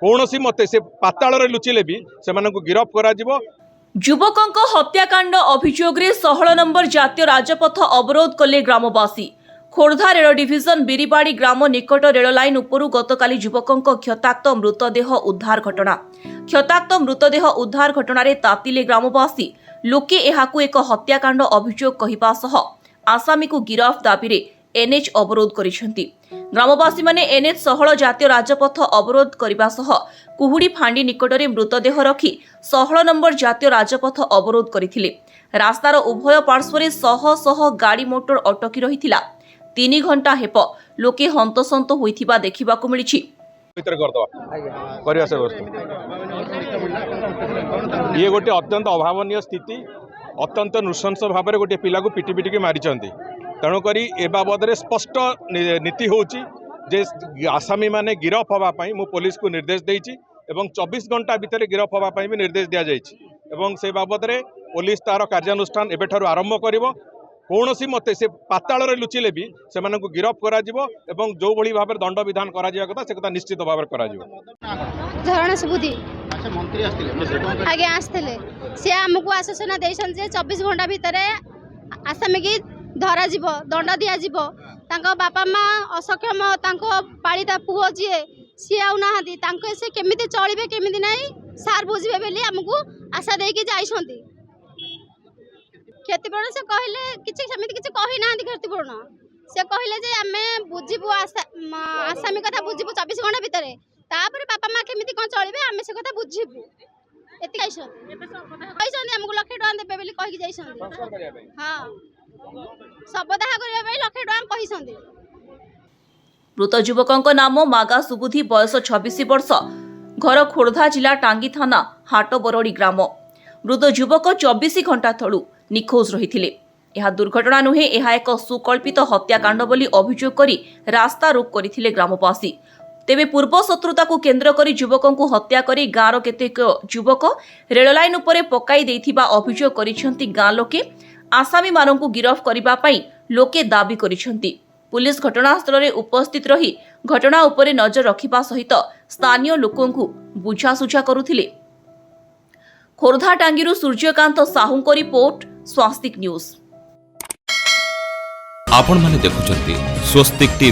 कौनसी मते से पाताल लुचिले भी से गिरफ करा युवक हत्याकांड अभियोग 16 नंबर जातीय राजपथ अवरोध कले ग्रामवासी। खोर्धा रेल डिविजन बिरीबाड़ी ग्राम निकट रेल लाइन उपरू गतकाली युवक क्षताक्त मृतदेह उद्धार घटना। क्षताक्त मृतदेह उद्धार घटना तातिले ग्रामवासी। लोके एहाकु एक हत्याकांड अभियोग कहवा सह आसामी को गिरफ दाबी एनएच अवरोध करिसेंती। ग्रामवासी माने एनएच 16 जातीय राजपथ अवरोध करने सह कुहुड़ी फांडी निकटरे मृतदेह रखी 16 नंबर जातीय राजपथ अवरोध करथिले। रास्तार उभय पार्श्वरे शह शह गाड़ी मोटर अटकी रहिथिला। 3 घंटा हेप लोके हंतसंत होइथिबा देखिबाकु मिलिछि। ये गोटे अत्यंत अभावनीय स्थिति, अत्यंत नृशंस भाव में गोटे पिला को पिटी पिटिकी मारिचंती। तेणुक ए बाबद स्पष्ट नीति होची जे आसामी माने गिरफ होगापाई मु पुलिस को निर्देश देइछि एवं 24 घंटा भितर गिरफ होगापाई भी निर्देश दिया जाइछि एवं से बाबद रे पुलिस तार कार्यानुष्ठान एबेठारु आरंभ करिवो। कौनसी मते से पाताल लुचिले भी से गिरफ करा जिवो एवं जो भली भाव दंड विधान करा जिया कथा से कथा निश्चित भाव करा जिवो। झरणा सुबुद्धि आगे आसते सी आमको आश्वासन देसन जे 24 घंटा भितर आसामी की धरा जीव दंड दिया जीव। तांको बापा माँ असक्षम तांको पालिता पुओ जी सी आना से केमिति चलिबे केमिति नहीं सार बुझे बोली आमको आशा देकी जाइछंती। क्षतिपूरण से कहले किछि सेमिति किछि कहि नांती। क्षतिपूरण से कहले जे आमे बुझिबु आसामी कथा बुझिबु 24 घंटा भितर तापर बापा माँ केमिति कोन चलिबे आमे से कथा बुझिबु। एति कहछंती हमको लाख टका देबे बोली कहि जाइछंती। हां सबदाह करिया भाई लाख टका कहछंती। मृत युवक नाम मागा सुबुद्धि, बयस 26 वर्ष, घर खोर्धा जिला टांगी थाना हाटबरड़ी ग्राम। मृत युवक 24 घंटा तलू निखोज रहिथिले। यह दुर्घटना नुहे, यह एक सुकल्पित हत्याकांड बोली अभियोग करी रास्ता रोक करथिले ग्रामवासी। तेबे पूर्व शत्रुता को केन्द्र करी युवक को हत्या करी गाँवर केतेक युवक रेल लाइन उपरे पकाई देथिबा अभियोग करिसेंती गाँ लोके। आसामी मानकु गिरफ करिबा पई लोके दाबी करिसेंती। पुलिस घटनास्थल रे उपस्थित रही घटना उपरे नजर रखिबा सहित स्थानीय लोकंकु बुझासुझा करुथिले। खोर्धा टांगीरु सूर्यकांत साहुंको रिपोर्ट, स्वस्तिक न्यूज। आपण माने देखुचंती स्वस्तिक टीवी।